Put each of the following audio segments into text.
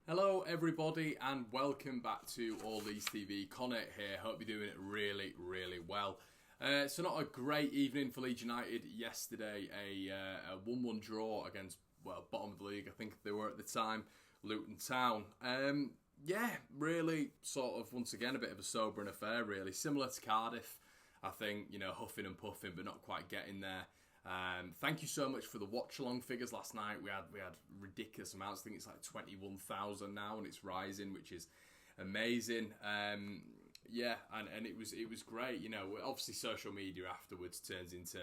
Hello everybody and welcome back to Leeds TV. Conor here, hope you're doing it really well. So not a great evening for Leeds United yesterday, a 1-1 draw against, bottom of the league I think they were at the time, Luton Town. Really sort of once again a bit of a sobering affair really, similar to Cardiff I think, huffing and puffing but not quite getting there. Thank you so much for the watch-along figures last night. We had ridiculous amounts. I think it's like 21,000 now, and it's rising, which is amazing. And it was great. Obviously social media afterwards turns into,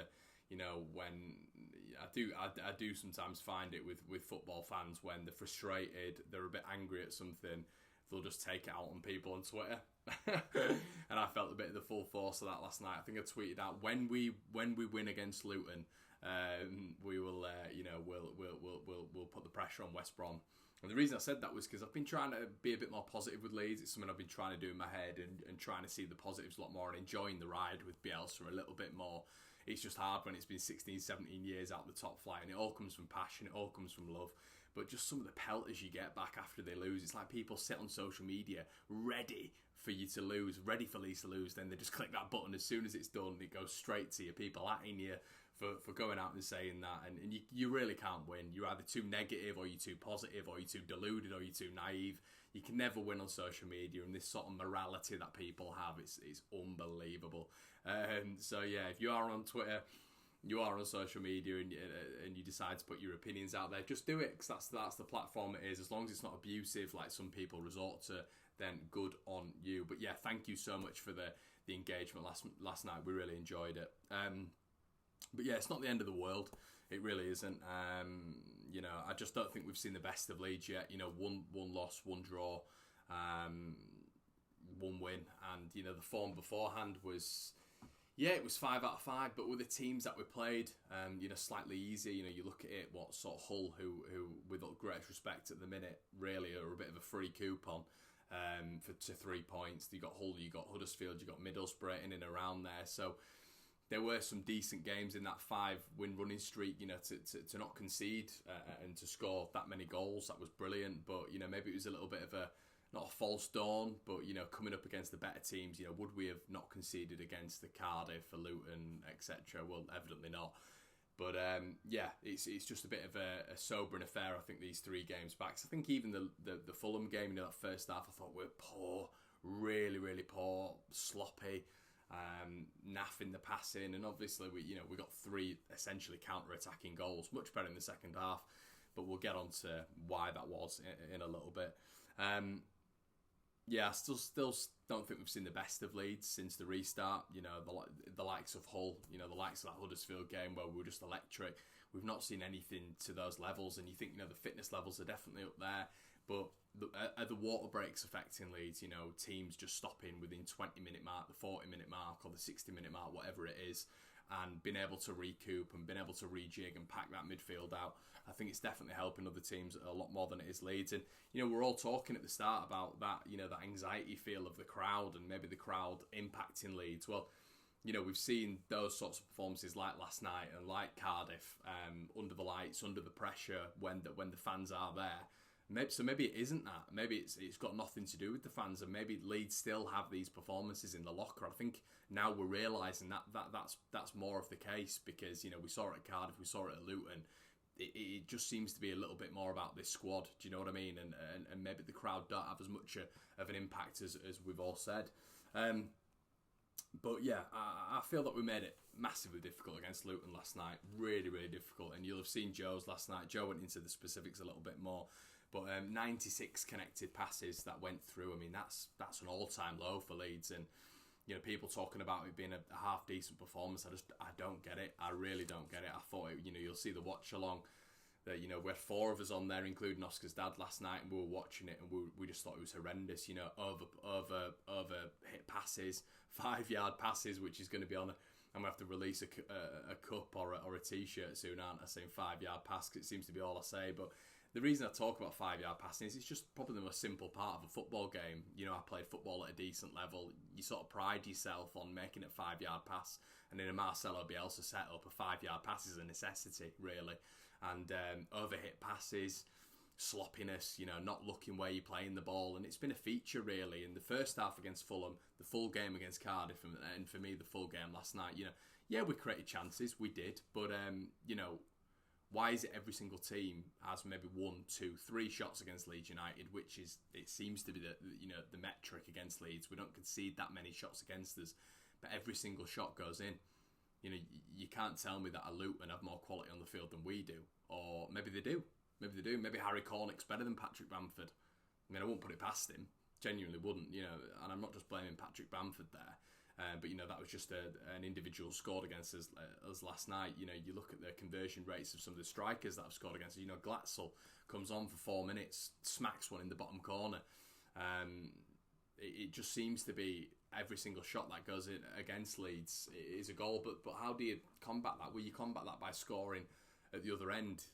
when I do sometimes find it with football fans when they're frustrated, they're a bit angry at something, they'll just take it out on people on Twitter. And I felt a bit of the full force of that last night. I think I tweeted out when we win against Luton, we will we'll put the pressure on West Brom. And the reason I said that was because I've been trying to be a bit more positive with Leeds. It's something I've been trying to do in my head and trying to see the positives a lot more and enjoying the ride with Bielsa a little bit more. It's just hard when it's been 16, 17 years out the top flight, and it all comes from passion, it all comes from love. But just some of the pelters you get back after they lose, it's like people sit on social media ready for you to lose, ready for Leeds to lose, then they just click that button as soon as it's done, it goes straight to you, people atting you for going out and saying that, and you really can't win. You're either too negative, or you're too positive, or you're too deluded, or you're too naive. You can never win on social media, and this sort of morality that people have, it's unbelievable. If you are on Twitter, you are on social media, and you decide to put your opinions out there, just do it, because that's the platform it is. As long as it's not abusive like some people resort to, then good on you. But yeah, thank you so much for the engagement last night. We really enjoyed it. But yeah, it's not the end of the world. It really isn't. I just don't think we've seen the best of Leeds yet. One loss, one draw, one win, and the form beforehand was. Yeah, it was 5 out of 5, but with the teams that we played, slightly easier. You look at it, what sort of Hull, who with all great respect at the minute, really are a bit of a free coupon to 3 points. You got Hull, you got Huddersfield, you got Middlesbrough in and around there. So there were some decent games in that 5-win running streak. To not concede and to score that many goals, that was brilliant. But maybe it was a little bit of not a false dawn, but coming up against the better teams, would we have not conceded against the Cardiff, the Luton, etc.? Well, evidently not. But it's just a bit of a sobering affair. I think these 3 games back. So I think even the Fulham game, that first half, I thought we were poor, really poor, sloppy, naff in the passing, and obviously we got 3 essentially counter-attacking goals, much better in the second half. But we'll get on to why that was in a little bit. I still don't think we've seen the best of Leeds since the restart. The likes of Hull, the likes of that Huddersfield game where we were just electric. We've not seen anything to those levels, and you think the fitness levels are definitely up there. But are the water breaks affecting Leeds? Teams just stopping within 20-minute mark, the 40-minute mark, or the 60-minute mark, whatever it is, and being able to recoup and being able to rejig and pack that midfield out. I think it's definitely helping other teams a lot more than it is Leeds. And we're all talking at the start about that, that anxiety feel of the crowd and maybe the crowd impacting Leeds. Well, we've seen those sorts of performances like last night and like Cardiff, under the lights, under the pressure, when the fans are there. Maybe it isn't that. Maybe it's got nothing to do with the fans, and maybe Leeds still have these performances in the locker. I think now we're realising that's more of the case, because we saw it at Cardiff, we saw it at Luton. It just seems to be a little bit more about this squad. Do you know what I mean? And maybe the crowd don't have as much of an impact as we've all said. But yeah, I feel that we made it massively difficult against Luton last night. Really difficult. And you'll have seen Joe's last night. Joe went into the specifics a little bit more. But 96 connected passes that went through. I mean, that's an all-time low for Leeds. And people talking about it being a half decent performance. I don't get it. I really don't get it. I thought you'll see the watch along. We had 4 of us on there, including Oscar's dad last night, and we were watching it, and we just thought it was horrendous. Over hit passes, 5-yard passes, which is going to be on. I'm gonna have to release a cup or a t-shirt soon, aren't I? Saying 5-yard pass, because it seems to be all I say. But the reason I talk about 5-yard passing is it's just probably the most simple part of a football game. I played football at a decent level. You sort of pride yourself on making a 5-yard pass, and in a Marcelo Bielsa setup, a 5-yard pass is a necessity, really. And overhit passes, sloppiness, not looking where you're playing the ball, and it's been a feature really in the first half against Fulham, the full game against Cardiff, and for me the full game last night. Yeah, we created chances, we did, but why is it every single team has maybe 1, 2, 3 shots against Leeds United, which is, it seems to be the metric against Leeds. We don't concede that many shots against us, but every single shot goes in. You can't tell me that a Luton have more quality on the field than we do, or maybe they do. Maybe Harry Cornick's better than Patrick Bamford. I mean, I wouldn't put it past him. Genuinely wouldn't, and I'm not just blaming Patrick Bamford there. But that was just an individual scored against us last night. You look at the conversion rates of some of the strikers that have scored against us. Glatzel comes on for 4 minutes, smacks one in the bottom corner. It just seems to be every single shot that goes in against Leeds is a goal. But how do you combat that? Well, you combat that by scoring at the other end.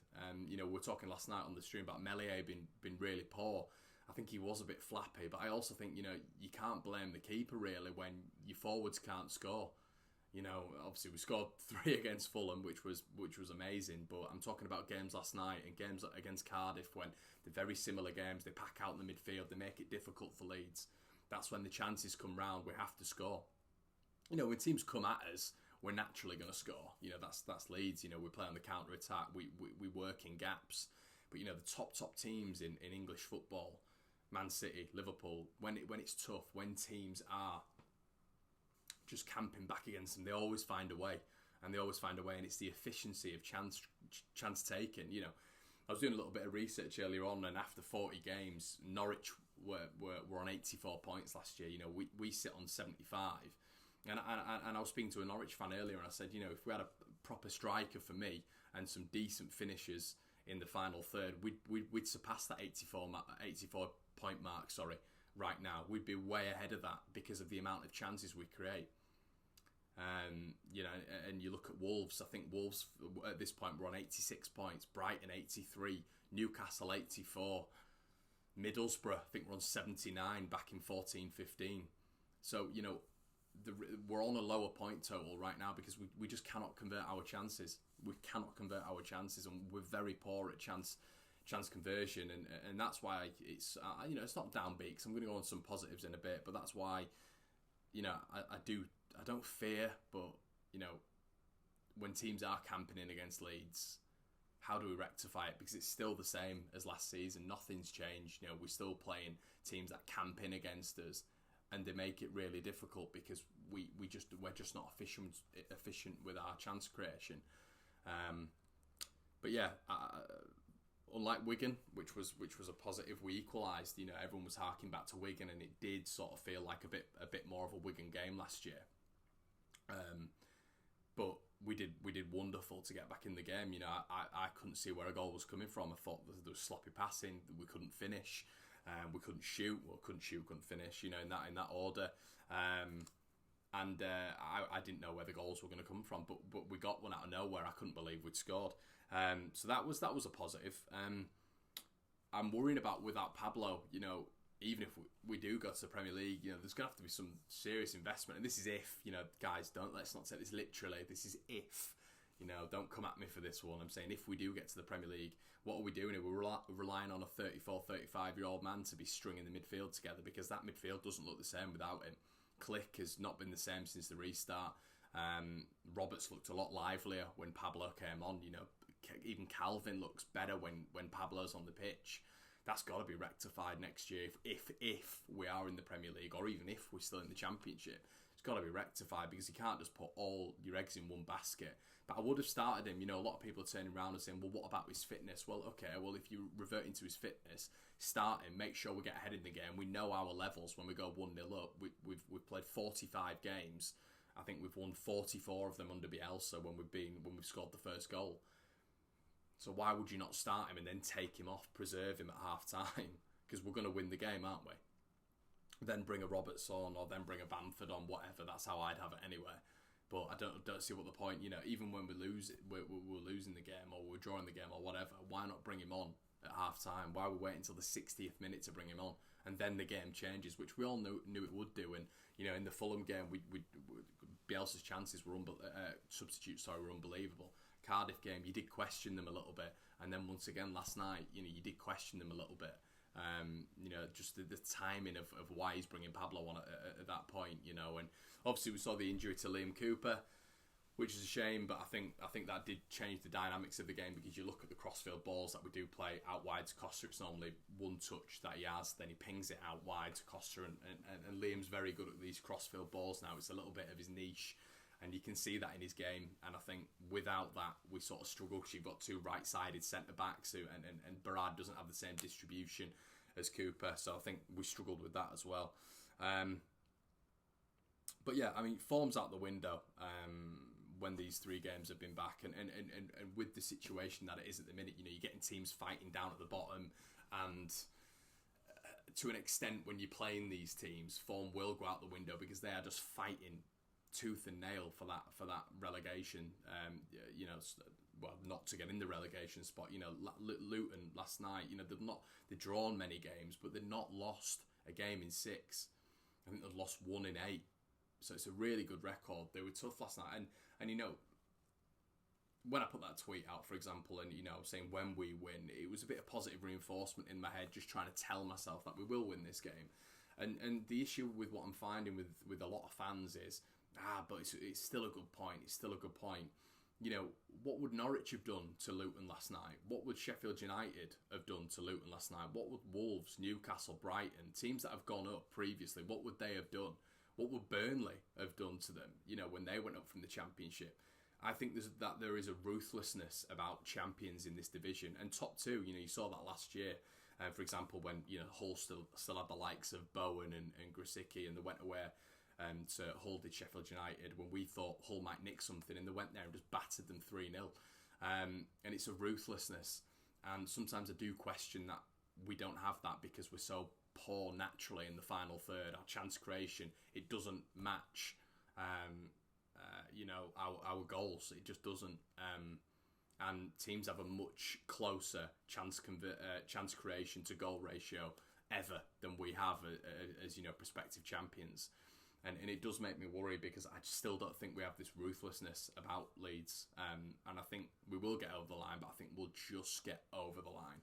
We were talking last night on the stream about Marriot being really poor. I think he was a bit flappy, but I also think, you can't blame the keeper really when your forwards can't score. Obviously we scored 3 against Fulham, which was amazing, but I'm talking about games last night and games against Cardiff when they're very similar games. They pack out in the midfield, they make it difficult for Leeds. That's when the chances come round, we have to score. When teams come at us, we're naturally going to score. That's Leeds. We play on the counter-attack, we work in gaps. But, the top teams in English football, Man City, Liverpool, when it's tough, when teams are just camping back against them, they always find a way. And it's the efficiency of chance taken. I was doing a little bit of research earlier on, and after 40 games, Norwich were on 84 points last year. We sit on 75. And I was speaking to a Norwich fan earlier, and I said, if we had a proper striker for me and some decent finishers in the final third, we'd surpass that 84 point mark. Right now we'd be way ahead of that because of the amount of chances we create. And you look at Wolves. I think Wolves at this point were on 86 points. Brighton 83, Newcastle 84, Middlesbrough I think we're on 79 back in 14-15. So we're on a lower point total right now because we just cannot convert our chances. We cannot convert our chances, and we're very poor at chance conversion, and that's why it's it's not downbeat, because I'm going to go on some positives in a bit, but that's why I don't fear, but when teams are camping in against Leeds, how do we rectify it? Because it's still the same as last season. Nothing's changed. We're still playing teams that camp in against us, and they make it really difficult because we're just not efficient with our chance creation. But yeah, unlike Wigan, which was a positive, we equalised. Everyone was harking back to Wigan, and it did sort of feel like a bit more of a Wigan game last year. But we did wonderful to get back in the game. I couldn't see where a goal was coming from. I thought there was sloppy passing. We couldn't finish. We couldn't shoot. Couldn't finish. In that order. And I didn't know where the goals were going to come from, but we got one out of nowhere. I couldn't believe we'd scored. So that was a positive. I'm worrying about without Pablo. Even if we do go to the Premier League, there's going to have to be some serious investment. And this is if, guys, let's not say this literally. This is if, don't come at me for this one. I'm saying if we do get to the Premier League, what are we doing? We're relying on a 34, 35-year-old man to be stringing the midfield together, because that midfield doesn't look the same without him. Click has not been the same since the restart. Roberts looked a lot livelier when Pablo came on. Even Calvin looks better when Pablo's on the pitch. That's got to be rectified next year if we are in the Premier League, or even if we're still in the Championship. It's got to be rectified, because you can't just put all your eggs in one basket. But I would have started him. A lot of people are turning around and saying, well, what about his fitness? Well, okay, if you revert into his fitness, start him, make sure we get ahead in the game. We know our levels when we go 1-0 up. We've played 45 games. I think we've won 44 of them under Bielsa when we've scored the first goal. So why would you not start him and then take him off, preserve him at half-time? Because we're going to win the game, aren't we? Then bring a Roberts on, or then bring a Bamford on, whatever. That's how I'd have it anyway. But I don't see what the point, even when we're losing the game, or we're drawing the game, or whatever, why not bring him on at half-time? Why are we waiting until the 60th minute to bring him on? And then the game changes, which we all knew it would do. And, in the Fulham game, Bielsa's chances were substitutes were unbelievable. Cardiff game, you did question them a little bit, and then once again last night, you did question them a little bit. Just the timing of why he's bringing Pablo on at that point, and obviously we saw the injury to Liam Cooper, which is a shame, but I think that did change the dynamics of the game, because you look at the crossfield balls that we do play out wide to Costa, it's normally one touch that he has, then he pings it out wide to Costa, and Liam's very good at these crossfield balls now. It's a little bit of his niche, and you can see that in his game, and I think without that we sort of struggle, because you've got two right-sided centre-backs and Berard doesn't have the same distribution as Cooper, so I think we struggled with that as well. But yeah, I mean, form's out the window when these 3 games have been back, and with the situation that it is at the minute, you're getting teams fighting down at the bottom, and to an extent when you're playing these teams, form will go out the window, because they are just fighting tooth and nail for that relegation. Well, not to get in the relegation spot. Luton last night, they've drawn many games, but they've not lost a game in 6. I think they've lost 1 in 8. So it's a really good record. They were tough last night, and when I put that tweet out, for example, and saying when we win, it was a bit of positive reinforcement in my head, just trying to tell myself that we will win this game. And the issue with what I'm finding with a lot of fans is, but it's still a good point. It's still a good point. What would Norwich have done to Luton last night? What would Sheffield United have done to Luton last night? What would Wolves, Newcastle, Brighton, teams that have gone up previously, what would they have done? What would Burnley have done to them, when they went up from the Championship? I think there is a ruthlessness about champions in this division. And top 2, you saw that last year. For example, when Hull still had the likes of Bowen and Grosicki, and they went away to Hull did Sheffield United when we thought Hull might nick something, and they went there and just battered them 3-0. And it's a ruthlessness. And sometimes I do question that we don't have that, because we're so poor naturally in the final third. Our chance creation, it doesn't match our goals. It just doesn't. And teams have a much closer chance creation to goal ratio ever than we have as prospective champions. And it does make me worry, because I still don't think we have this ruthlessness about Leeds. And I think we will get over the line, but I think we'll just get over the line.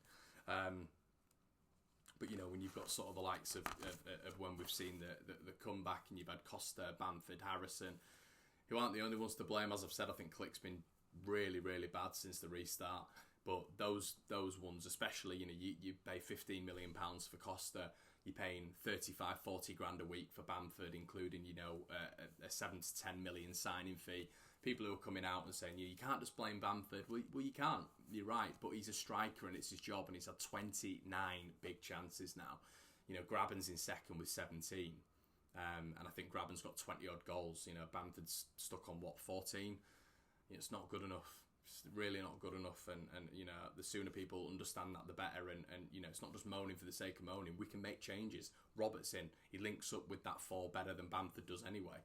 But when you've got sort of the likes of when we've seen the comeback, and you've had Costa, Bamford, Harrison, who aren't the only ones to blame. As I've said, I think Click's been really, really bad since the restart. But those ones, especially, you pay £15 million for Costa, you're paying 35-40 grand a week for Bamford, including a 7 to 10 million signing fee. People who are coming out and saying, you can't just blame Bamford. Well, you can't. You're right. But he's a striker, and it's his job, and he's had 29 big chances now. Graben's in second with 17. And I think Graben's got 20-odd goals. Bamford's stuck on, 14? It's not good enough. It's really not good enough. And the sooner people understand that, the better. And it's not just moaning for the sake of moaning. We can make changes. Robertson, he links up with that 4 better than Bamford does anyway.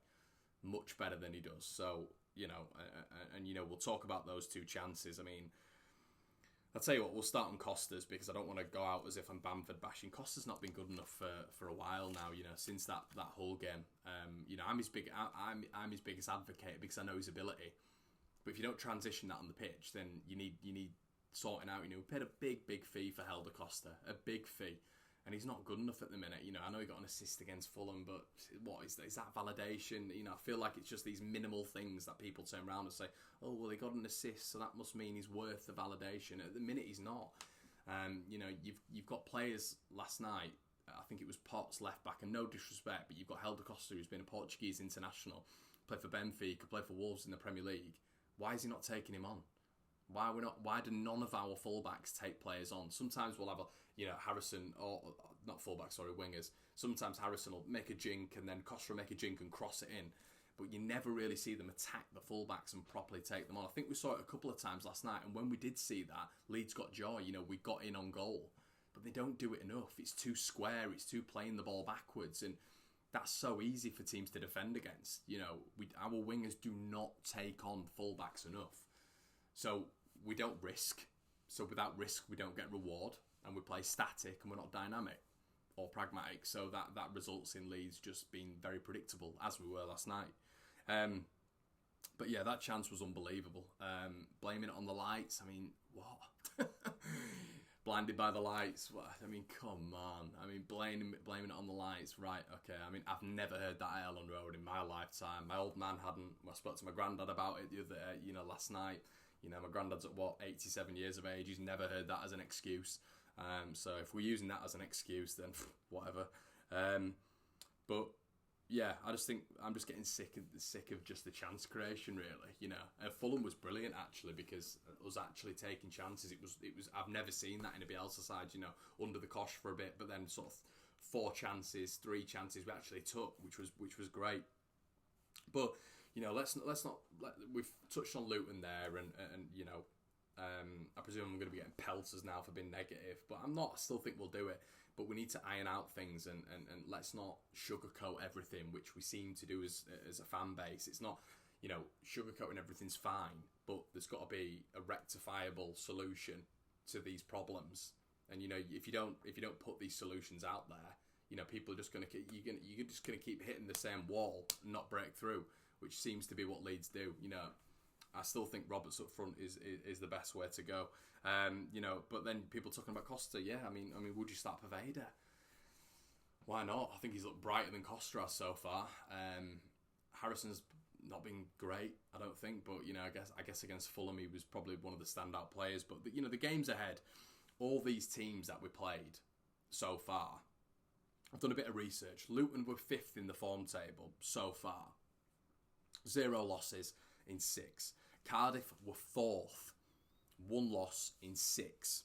Much better than he does. So, we'll talk about those 2 chances. I mean, I'll tell you what, we'll start on Costa's, because I don't want to go out as if I'm Bamford bashing. Costa's not been good enough for a while now, since that Hull game. I'm his biggest advocate, because I know his ability. But if you don't transition that on the pitch, then you need sorting out. We paid a big fee for Helder Costa, a big fee. And he's not good enough at the minute. I know he got an assist against Fulham, but what is that? Is that validation? I feel like it's just these minimal things that people turn around and say, oh, well, he got an assist, so that must mean he's worth the validation. At the minute, he's not. You've got players last night. I think it was Potts left back, and no disrespect, but you've got Helder Costa, who's been a Portuguese international, played for Benfica, played for Wolves in the Premier League. Why is he not taking him on? Why do none of our fullbacks take players on? Sometimes we'll have Harrison, or not fullbacks, sorry, wingers. Sometimes Harrison will make a jink, and then Costa will make a jink and cross it in. But you never really see them attack the fullbacks and properly take them on. I think we saw it a couple of times last night, and when we did see that, Leeds got joy. We got in on goal, but they don't do it enough. It's too square. It's too playing the ball backwards, and that's so easy for teams to defend against. Our wingers do not take on fullbacks enough. So we don't risk. So without risk, we don't get reward, and we play static, and we're not dynamic or pragmatic. So that results in Leeds just being very predictable, as we were last night. But yeah, that chance was unbelievable. Blaming it on the lights. I mean, what? Blinded by the lights. What? I mean, come on. I mean, blaming it on the lights. Right, okay. I mean, I've never heard that at Ellen Road in my lifetime. My old man hadn't. I spoke to my granddad about it the other, last night. My granddad's at 87 years of age. He's never heard that as an excuse. So if we're using that as an excuse, then whatever. But yeah, I just think I'm just getting sick of just the chance creation, really. Fulham was brilliant actually, because us actually taking chances. It was. I've never seen that in a Bielsa side. Under the cosh for a bit, but then sort of 3 chances we actually took, which was great. But let's not. We've touched on Luton there, and I presume I'm going to be getting pelters now for being negative, but I'm not. I still think we'll do it. But we need to iron out things and let's not sugarcoat everything, which we seem to do as a fan base. It's not, sugarcoating everything's fine, but there's got to be a rectifiable solution to these problems. And if you don't put these solutions out there, people are just going to you're just going to keep hitting the same wall and not break through, which seems to be what Leeds do. I still think Roberts up front is the best way to go. But then people talking about Costa. Yeah, I mean, would you start Poveda? Why not? I think he's looked brighter than Costa has so far. Harrison's not been great, I don't think, but I guess against Fulham he was probably one of the standout players. But the games ahead, all these teams that we played so far, I've done a bit of research. Luton were 5th in the form table so far, 0 losses in 6. Cardiff were 4th, 1 loss in 6.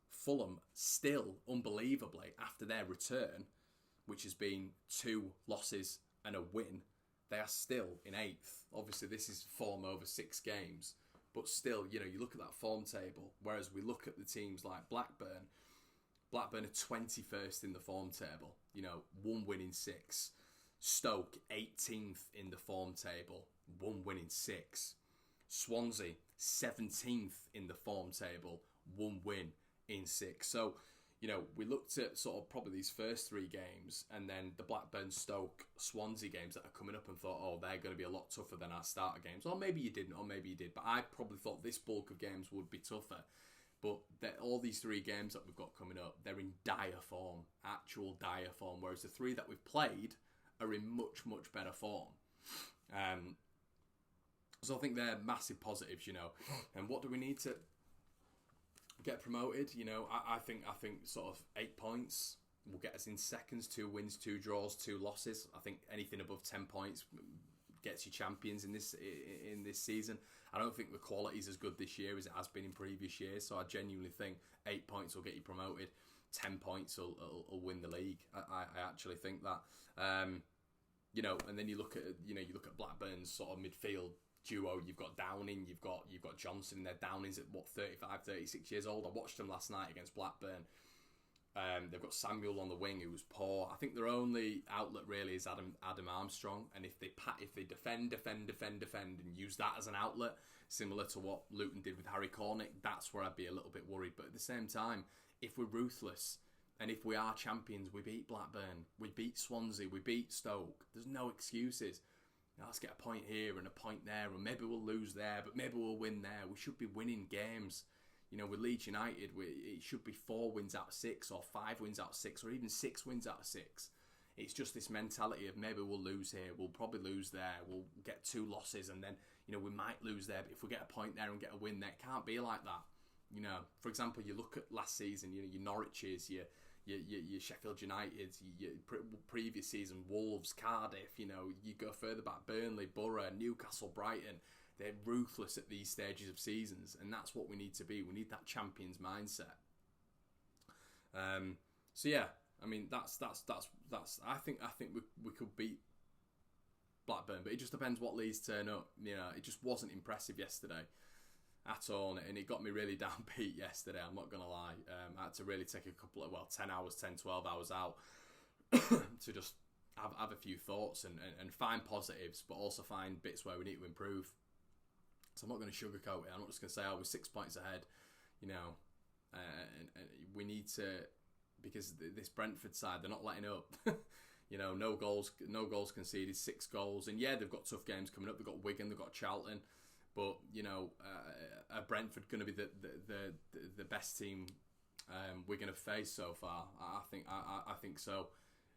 Fulham still, unbelievably, after their return, which has been 2 losses and a win, they are still in 8th. Obviously, this is form over 6 games, but still, you look at that form table, whereas we look at the teams like Blackburn are 21st in the form table, 1 win in 6. Stoke, 18th in the form table, 1 win in 6. Swansea, 17th in the form table, 1 win in 6. So, we looked at sort of probably these first 3 games and then the Blackburn, Stoke, Swansea games that are coming up and thought, oh, they're going to be a lot tougher than our starter games. Or maybe you didn't, or maybe you did. But I probably thought this bulk of games would be tougher. But all these 3 games that we've got coming up, they're in dire form, actual dire form. Whereas the 3 that we've played are in much, much better form. So I think they're massive positives, And what do we need to get promoted? I think sort of 8 points will get us in seconds. 2 wins, 2 draws, 2 losses. I think anything above 10 points gets you champions in this season. I don't think the quality is as good this year as it has been in previous years. So I genuinely think 8 points will get you promoted. 10 points will win the league. I actually think that. And then you look at Blackburn's sort of midfield duo. You've got Downing, you've got Johnson in there. Downing's at 35, 36 years old. I watched them last night against Blackburn. They've got Samuel on the wing, who was poor. I think their only outlet really is Adam Armstrong. And if they defend and use that as an outlet, similar to what Luton did with Harry Cornick, that's where I'd be a little bit worried. But at the same time, if we're ruthless and if we are champions, we beat Blackburn, we beat Swansea, we beat Stoke. There's no excuses. Let's get a point here and a point there, and maybe we'll lose there, but maybe we'll win there. We should be winning games. With Leeds United, it should be 4 wins out of 6 or 5 wins out of 6 or even 6 wins out of 6. It's just this mentality of maybe we'll lose here, we'll probably lose there, we'll get 2 losses, and then, we might lose there, but if we get a point there and get a win there, it can't be like that. For example, you look at last season, your Norwiches, your Sheffield United, your previous season, Wolves, Cardiff, you go further back, Burnley, Borough, Newcastle, Brighton. They're ruthless at these stages of seasons, and that's what we need to be. We need that champions mindset. So yeah, I mean that's. I think we could beat Blackburn, but it just depends what Leeds turn up. It just wasn't impressive yesterday at all, and it got me really downbeat yesterday, I'm not going to lie. I had to really take a couple of, 10 hours, 10, 12 hours out to just have a few thoughts and find positives, but also find bits where we need to improve. So I'm not going to sugarcoat it. I'm not just going to say, we're 6 points ahead, and we need to, because this Brentford side, they're not letting up. You know, no goals conceded, 6 goals, and yeah, they've got tough games coming up. They've got Wigan, they've got Charlton, but you know, are Brentford going to be the best team Wigan have faced so far? I think so.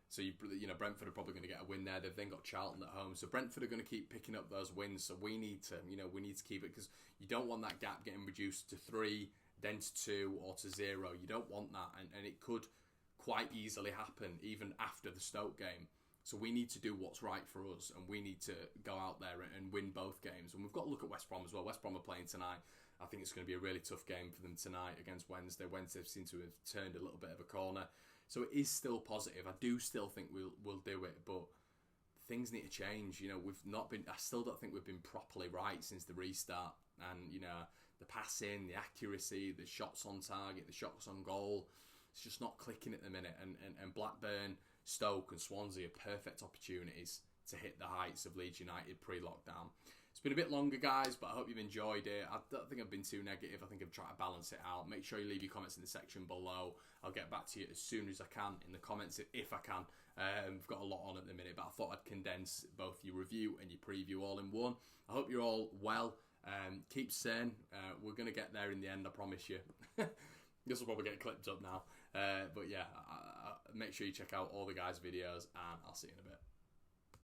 So you know, Brentford are probably going to get a win there. They've then got Charlton at home, so Brentford are going to keep picking up those wins. So we need to keep it, because you don't want that gap getting reduced to 3, then to 2, or to 0. You don't want that, and it could quite easily happen even after the Stoke game. So we need to do what's right for us, and we need to go out there and win both games. And we've got to look at West Brom as well. West Brom are playing tonight. I think it's going to be a really tough game for them tonight against Wednesday. Wednesday seem to have turned a little bit of a corner. So it is still positive. I do still think we'll do it, but things need to change. You know, I still don't think we've been properly right since the restart. And, you know, the passing, the accuracy, the shots on target, the shots on goal, it's just not clicking at the minute. And Blackburn, Stoke and Swansea are perfect opportunities to hit the heights of Leeds United pre-lockdown. It's been a bit longer, guys, but I hope you've enjoyed it. I don't think I've been too negative. I think I've tried to balance it out. Make sure you leave your comments in the section below. I'll get back to you as soon as I can in the comments, if I can. We've got a lot on at the minute, but I thought I'd condense both your review and your preview all in one. I hope you're all well. Keep sane. We're going to get there in the end, I promise you. This will probably get clipped up now. But yeah, make sure you check out all the guys' videos, and I'll see you in a bit.